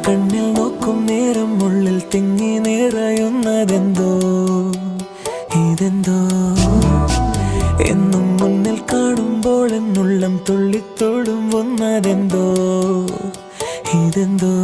കണ്ണിൽ നോക്കും നേരം ഉള്ളിൽ തിങ്ങി നിറയുന്നതെന്തോ ഇതെന്തോ എന്നും മുന്നിൽ കാണുമ്പോൾ എന്നുള്ളം തുള്ളിത്തോടും വന്നതെന്തോ ഇതെന്തോ